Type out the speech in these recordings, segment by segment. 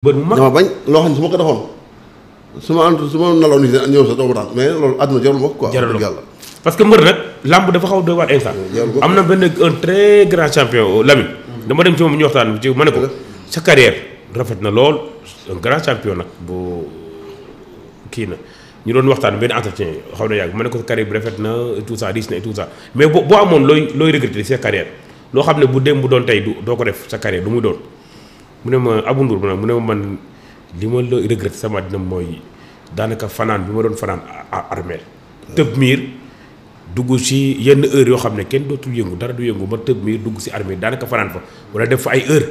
bër mu mag dama bañ loo xam ne su ma ko defoon su ma naloon nii ñëw sa doomu daan mais loolu àdduna jarul ma ko quoi. jarul yàlla parce que mbër nag làmb dafa xaw a doy waar instant. am na benn un très grand champion Lamine. dama dem ci moom ñu waxtaan ci ma ne ko sa carrière rafet na lool un grand champion nag bu kii na ñu doon waxtaan benn entretien xaw na yàgg ma ne ko sa carrière bi rafet na et tout ça riche na et tout ça mais boo amoon looy regretter sa carrière loo xam ne bu dem bu doon tey doo ko def sa carrière lu muy doon. mu ne ma Abou Ndour mu ne ma man li ma la regretté sama dina mooy daanaka fanaan bi ma doon fanaan armeel tëb miir dugg si yenn heure yoo xam ne kenn dootul yëngu dara du yëngu ma tëb miir dugg si armeel daanaka fanaan fa wala def fa ay heure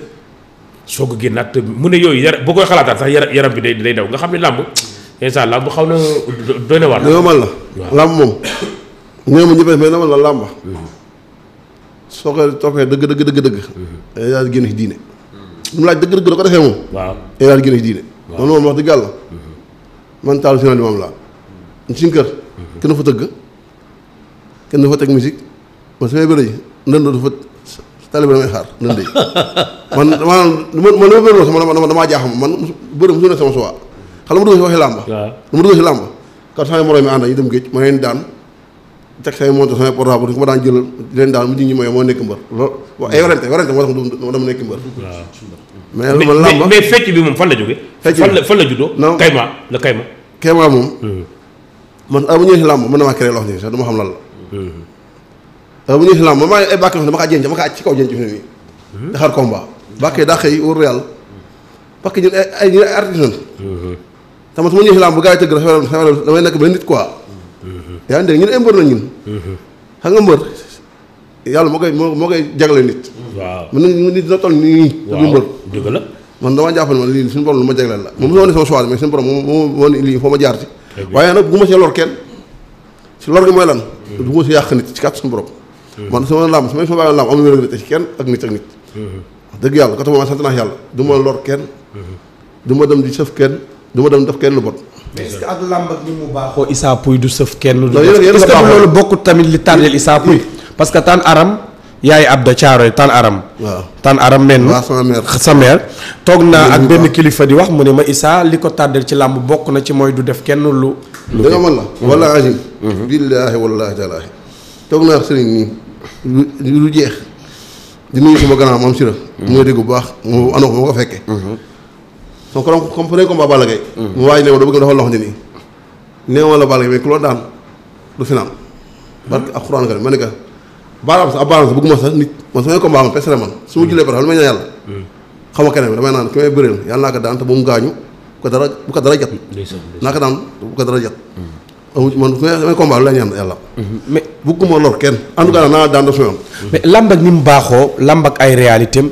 soog a génnaat tëb mu ne yooyu boo koy xalaataat sax yaram bi day daw nga xam ne làmb instant làmb xaw na doy na waar. man la làmb moom ñoo ma ñëppee mais man la làmb soo koy toppee dëgg daal génn ci diine mu laaj dëgg da ko defee moom. waaw daal génn ci diine. man moom wax dëgg yàlla man taal final bi moom laa. suñu kër. kenn fa tëgg kenn dafa teg musique man su may bëre ji ndënd dafa tali bi damay xaar ndënd yi man man li ma bëri sax damaa jaaxam man bëri mu ne sama suwaa xam nga ma dugg si waxi làmba. waaw ma dugg si làmba kat samay moroom mi ànd ñu dem géej ma leen daan teg samay montre samay portable ma daan jël leen daan mu ji ñi mooy moo nekk mbër loolu wax ay warante moo tax ma dama nekk mbër. mais man làmba mais fecc bi moom fan la jógee. fan la juddoo. non Kayma. Kayma moom. man bu ñëwee si làmb mën na maa créé loo xam ne sax du ma xam lan la. bu ñëwee si làmb man maa ngi ay bàkk yoo xam ne dama kaa jënc dama kaa ci kaw jënc fi ne nii. daxaar combat bàkkee daa xëy wóor yàlla parce que ñun ay artiste lañ. te man su ma ñëwee si làmb bu gars yi tëgg dafa damay nekk benn nit quoi. yaa ngi dégg ñun ay mbër nañ ñun. xam nga mbër yàlla moo koy jagle nit. waaw mën nañu nit dina toll nii. waaw mbër dëgg la. man damaa jàpp ne man lii suñu borom lu ma jagleel la moom su ma ne sama choix mais suñu borom moo lii foo ma jaar ci waaye nag bu ma see lor kenn si lor gi mooy lan bu ma si yàq nit ci kàtt suñu borom man sama làmb sama bàyyi làmb amul regretté ci kenn ak nit wax dëgg yàlla ka ma sant naa yàlla du ma lor kenn du ma dem di sëf kenn du ma dem def kenn lu bon. mais est-ce que ak làmb ak ni mu baaxoo Issa Pouye du sëf kenn du est-ce que loolu bokkut tamit li tardel Issa Pouye parce que tan aram yaay Abda Thiaroye tan aram waaw tan aram men sa mère toog naa ak benn kilifa di wax mu ne ma Issa li ko tàddal ci làmb bokk na ci mooy du def kenn lu da nga mën la wala agim billaahi wallaahi taalaahi toog naa ak sëriñ nii lu jeex di nuyu sama gannaaw moom sira mooy dégg bu baax mu anoo ko ma ko fekkee son comme premier combat Balla Gaye mu waaj ne ma da bëgg dafa loxo nii néew la Balla Gaye mais ku la daan du final barke ak xuraan ka ma ne ka baaraam sax ab baaraam sax bëgguma sax nit man samay combat ma pesere man su ma jullee pare xam li may ñaan yàlla xam nga keneen bi damay naan ki may bëreel yàlla naa ko daan te bu mu gaañu bu ko dara jat naa ko daan bu ko dara jat amu man samay combat lu lay ñaan yàlla mais bëgguma lor kenn en tout cas naa daan def yoon mais làmb ak ni mu baaxoo làmb ak ay réalité am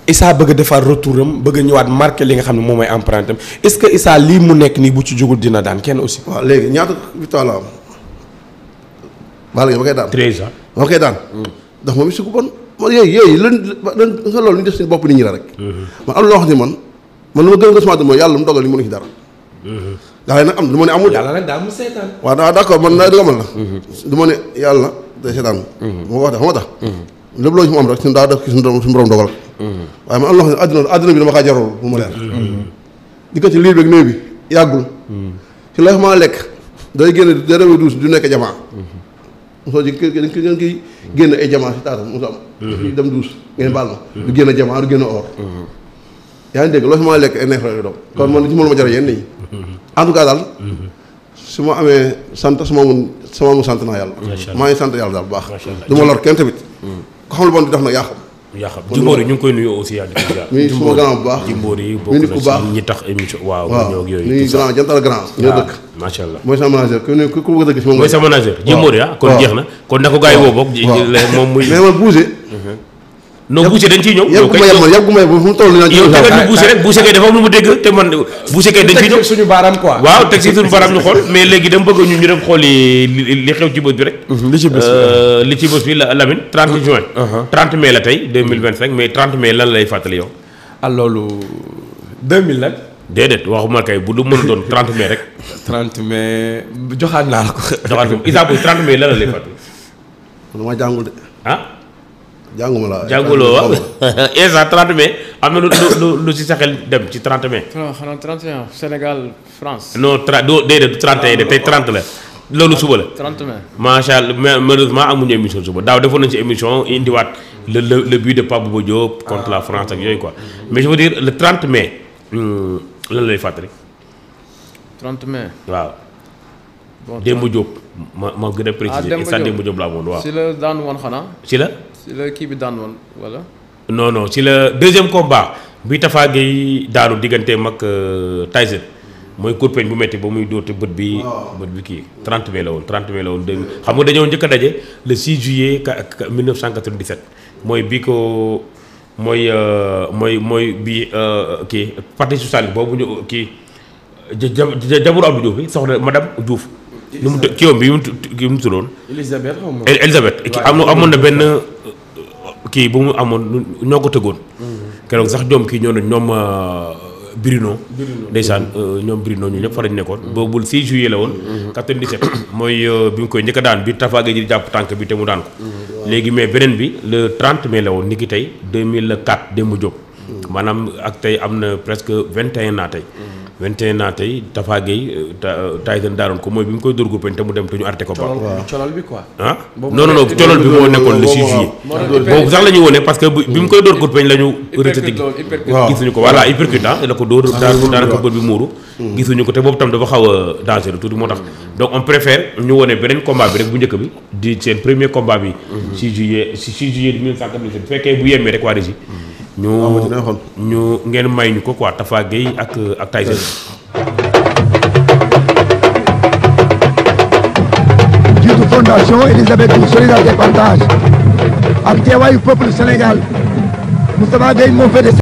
Issa bëgg a defar retour am bëgg a ñëwaat marqué li nga xam ne moom mooy empreinte am est-ce que Issa lii mu nekk nii bu ci jugul dina daan kenn aussi waaw léegi ñaata victoire la am Balla Gaye ba koy daan 13 ans. ba koy daan ndax moom si ku bon man yooyu lan nga loolu ñu def seen bopp nit ñi la rek man am loo xam ne man lu ma gën a gëstuwaat mooy yàlla mu dogal li mënu ci dara gaa yi nag am du ma ne amul yàlla nag daal mu seetaan waaw d'accord man na dëgg man la du ma ne yàlla day seetaan moo wax de xam nga tax lépp loo ci mu am rek suñu daa def ci suñu borom dogal waaye man am loo xam ne àdduna bi dama kaa jarul bu ma leer diggante liir beeg néew bi yàggul ci lay ma lekk day génn day demee duus du nekk jamaa mosoo ji dañ ko ngeen koy génn ay jamaa si taata mosu am dem duus ngeen baal ma du génn jamaa du génn or yaa ngi dégg loolu si ma lekk ay neex la doom kon man ci mënu ma jar yenn yi en tout cas daal su ma amee sant sama mun sant naa yàlla maa ngi sant yàlla daal bu baax du ma lor kenn tamit ko xam lu bon di def nag yaa xam Jimbori yi ñu ngi koy nuyu aussi yaa mi suma grand bu baax Jimbori yi mi nit ku baax ñi tax émission waaw ñoo ak yooyu nuyu grand jantal grand ñoo dëkk macha allah mooy sama manager ku bëgg a dëkk si moom mooy sa manager Jimbori kon jeex na kon na ko gars yi woo boog moom muy mais man bougé non Boucher dañ ciy ñëw. yàggu ma bu mu toll nii. yow tegal ñu Boucher rek Boucher kay dafa am lu mu dégg te man Boucher kay dañ ciy ñëw. teg suñu baaraam quoi. waaw teg si suñu baaraam ñu xool mais léegi dama bëgg ñu dem xool li xew ci bés bi rek. li ci bés bi la Lamine 30 juin. 30 mai la tey 2025 mais 30 mai lan lay fàttali yow. ah loolu 2000 nag. déedéet waxuma kay bu du mën a doon 30 mai rek. 30 mai joxaat naa la ko. joxaat ko Issa Pouye 30 mai lan la lay fàttali. dama jàngul de. ah. jànguma la. jànguloo waaw instant 30 mai am na lu si sa xel dem ci 30 mai. xanaa 31 Sénégal France. non déedéet 31 de tey 30 la. loolu suba la 30 mai. macha allah mais malheureusement amuñu émission suba daaw defoon nañu ci émission indiwaat le but de Pape Bouba Diop contre la France ak yooyu quoi mais je veux dire le 30 mai lan lay fàttali. 30 mai. waaw. bon Demba Diop ma gën a préciser. instant Demba Diop laa amoon waaw. si la daan woon xanaa. si la. si la kii bi daan woon wala. non si la deuxième combat bi Tafa Gueye daanu digganteem ak Tyson mooy kurpeñ bu metti ba muy dóote bët bi kii 30 mai la woon 30 mai la woon xam nga dañoo njëkk a daje le 6 juillet 1997 mooy bi ko mooy bi kii parti socialiste boobu ñu kii jabaru Abdou Diouf bi soxna madame Diouf. nu mu kii woon bi mu tuddoon. Elisabeth amoon na benn kii bu mu amoon ñoo ko tëggoon. keroog sax ñoom kii ñoom Bruno ndeysaan ñoom Bruno ñu ñëpp fa lañu nekkoon. boobu 6 juillet la woon. 97 mooy bi mu koy njëkk a daan bi Tafa Gueye di jàpp tànk bi te mu daan ko. léegi mais beneen bi le 30 mai la woon ni ki tey 2004 Demba Diop. maanaam ak tey am na presque 21 ans tey. 21 ans tey Tafa Gueye Tyson daanoon ko mooy bi mu koy dóor gurpeñ te mu dem te ñu arrêté ko ba. colol bi quoi. ah non colol bi moo nekkoon le 6 juillet. boobu sax la ñu wone parce que bi mu koy dóor gurpeñ la ñu retraité gisuñu ko voilà hypercutant la ko dóor daanaka bët bi muuru gisuñu ko te boobu tam dafa xaw a dangereux tuuti moo tax donc on préfère ñu wone beneen combat bi rek bu njëkk bi di seen premier combat bi 6 juillet 1997 bu fekkee bu yemmee rek waa Régie ñu ngeen may ñu ko quoi Tafa Gueye ak Tyson. jiitu fondation Elisabeth Diouf solidarité et partage ak teewaayu peuple Sénégal Moustapha Gueye moo féete.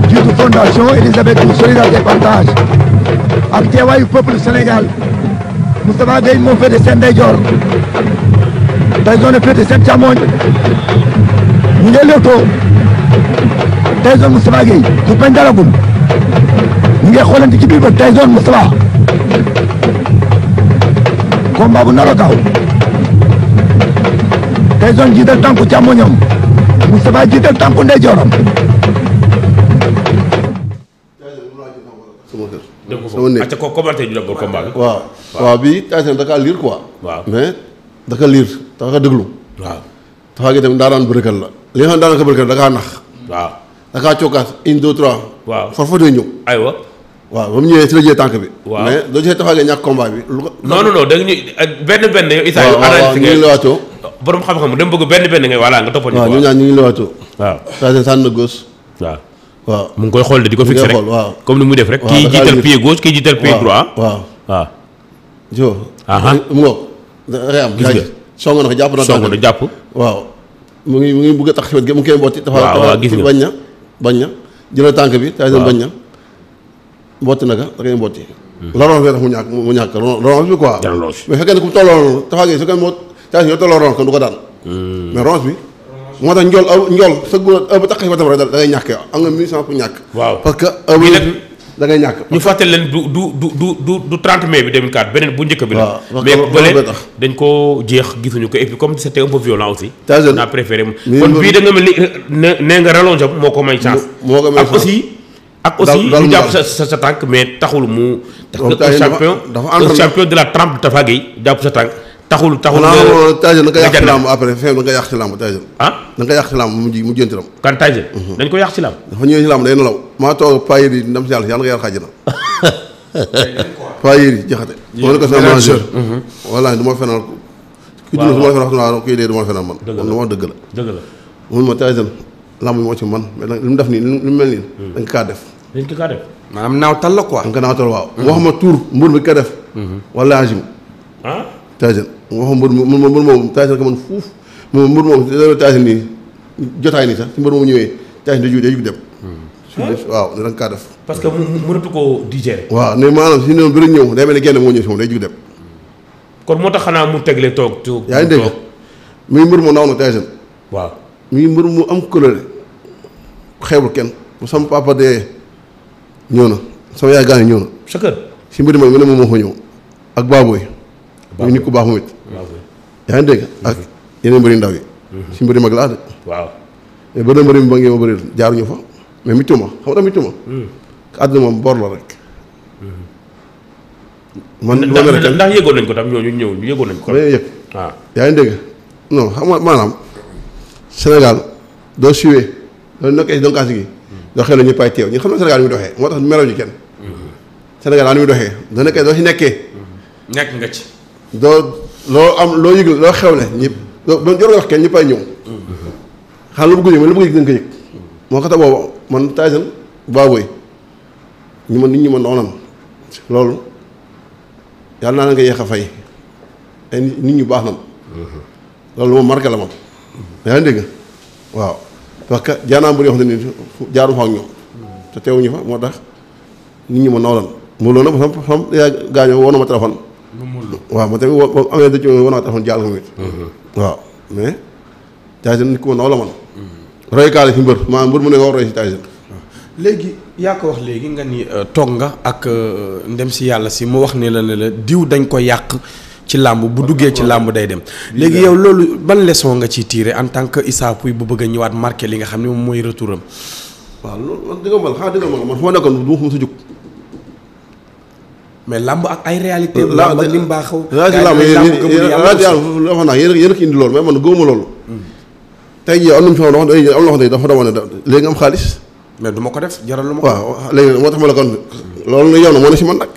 jiitu fondation Elisabeth Diouf solidarité et partage ak teewaayu peuple Sénégal Moustapha Gueye moo féete seen ndeyjoor Tyson a féete seen càmmoñ ñu ngi lewtoo Tyson Moustapha Gueye du bañ dalagul ñu ngi xoolante ci biir ba Tyson Moustapha combat bu nar a gaaw Tyson jiital tànku càmmoñam Moustapha jiital tànku ndeyjooram. sama néeg acca ko commenté ñu def combat bi. waaw bii Tyson da kaa liir quoi. waaw mais da ka liir da ka déglu. waaw Tafa Gueye tamit daa daan bërëkal la li nga xam ne daanaka bërëkal da kaa nax. waaw da kaa cokkaas 1 2 3. waaw far fa day ñëw. aywa. waaw ba mu ñëwee si la jëlee tànk bi. waaw mais doo gisee Tafa Gueye ñàkk combat bi. lu ko non da nga ñu benn yow Issa. waaw ñu ngi lewaatoo. borom xam-xam dama bëgg benn ngay voilà nga toppal ñu. waaw ñu ñaan ñu ngi lewaatoo. waaw Tyson sànni na gauche. waaw mu ngi koy xool de di ko fixé rek waaw comme ni muy def rek. waaw kii jiital pied gauche kii jiital pied droit. waaw jo mu ngoog da ngay am. gis nga song na ko jàpp na. song na jàpp. waaw mu ngi bëgg a tax ci wet gi mu ngi koy mbotti. waaw gis nga bañ na jëlal tànk bi. Tyson bañ na mbotti na ka da ngay mbotti. loroon bi tax mu ñàkk loroon bi quoi. mais fekkee ne ku tolloo Tafa Gueye su fekkee moo Tyson yoo tolloo loroon kon du ko daan. mais ronge bi moo tax njool sëgg ba tax ba tam rek da ngay ñàkk yow am nga 1100 pour ñàkk. waaw parce que da ngay ñàkk. ñu fàttali leen du 30 mai bi 2004 beneen bu njëkk bi la. waaw mais bële dañ koo jeex gisuñu ko et puis comme c'était un peu violent aussi. Tyson naa préféré kon bii da nga mel ni nee nga rallonge am moo ko may chance. moo ko may chance ak aussi ñu jàpp sa tànk mais taxul mu. un champion de la trempe de Tafa Gueye jàpp sa tànk. taxul Tyson da nga yàq ci làmb après fee da nga yàq ci làmb Tyson. ah da nga yàq ci làmb mu jëntiram. kan Tyson. dañ ko yàq ci làmb. dafa ñëwee ci làmb day nelaw maa toog paa yéri ndam si yàlla nga yàlla xaaj na. paa yéri jaxate. moo ne ko sama manager. wallaahi du ma fenal. ki dund su ma fenal wax kii dee du ma fenal man. dëgg la lu ma dëgg la. dëgg la mun ma Tyson làmb moo ci man mais li mu def nii li mu mel nii. dañ ko kaa def. dañ ko kaa def. maanaam naawtal la quoi. dañ ko naawtal waaw. wax ma tur mbër bi ka def. wala agim. ah Tyson waxuma mbër moom Tyson ko man fuuf moom mbër moom Tyson nii jotaay nii sax si mbër moom ñëwee Tyson day jug dem. waaw da nga kaa def. parce que mënatu koo digérer. waaw ne maanaam si noonu bi rek ñëw day mel ni genn moo ñëw si moom day jug dem. kon moo tax xanaa mu tegle toog. yaa ngi dégg muy mbër mu ndaw na Tyson. waaw muy mbër mu am colère xeebul kenn bu sama papa dee ñëw na sama yaay gaañu ñëw na sa kër. si mbiri mag mu ne moom moo fa ñëw ak Baboy muy nit ku baax moom it yaa ngi dégg ak yeneen mbëri ndaw yi si mbiri mag laa de waaw mais bëri na mbëri ba ngeen ma bëri jaaruñu fa mais mittu ma xam nga tax mittu ma àdduna moom bor la rek man ndax yëgoon nañ ko tam ñooñu ñëw ñu yëgoon nañ ko mais yëg waaw yaa ngi dégg non xam nga maanaam Sénégal doo suwee doo nekkee si donkaasi gi doo xel la ñëpp ay teew ñun xam na Sénégal ni muy doxee moo tax melaw ñu kenn Sénégal daa ni muy doxee doo nekkee doo si nekkee nekk nga ci. doo loo am loo yëg loo xewle ñëpp doo jor nga wax kenn ñëpp ay ñëw xam lu bëgg yëg mais lu bëgg yëg dañ ko yëg moo ko tax boobu man Tyson Baboy ñu ma nit ñi ma noonan loolu yàlla naa la nga yéex a fay ay nit ñu baax nam loolu moom marqué la moom yaa ngi dégg waaw parce que jaanaam bu yoo xam ne ni jaaru fa ak ñoom te teewuñu fa moo tax nit ñi ma noolan mu loolu nag xam yaa gaañoo woo na ma téléphone waaw ma tamit woo amee dëcc woo naa téléphone jàll ko mit waaw mais Tyson nit ku ma noo la man roykaale fi mbër maa mbër mu ne nga war roy si Tyson léegi yaa ko wax léegi nga ni toog nga ak ndem si yàlla si mu wax ne la diw dañ ko yàq ci làmb bu duggee ci làmb day dem léegi yow loolu ban leçon nga ciy tirer en tant que Issa Pouye bu bëgg a ñëwaat marqué li nga xam ne moom mooy retour am. waaw loolu man dëgg man xanaa dëgg man fu ma nekkoon du ma sa jóg. mais làmb ak ay réalité làmb ak ni mu baaxoo. làmb yéen a ko indi loolu mais man gëmuma loolu. tey jii am nañu fi am loo xam ne dafa demoon ne léegi am xaalis. mais du ma ko def jaralu ma ko. waaw léegi moo tax ma la kon loolu yow na moo ne si man nag.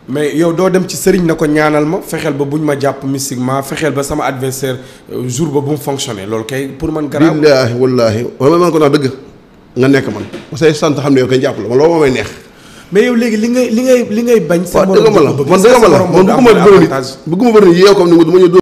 mais yow doo dem ci sëriñ na ko ñaanal ma fexeel ba buñ ma jàpp mystiquement fexeel ba sama adversaire jour ba bu mu fonctionné loolu kay pour man garaaw. billaahi wallaahi wala man ko naa dëgg nga nekk man parce que sant xam ne yow kay jàpp la man loolu moo may neex. mais yow léegi li ngay bañ. sa morom man dëgg ma la man bëgguma bëri nit bëgguma bëri nit yow comme ni nga du ma ñëw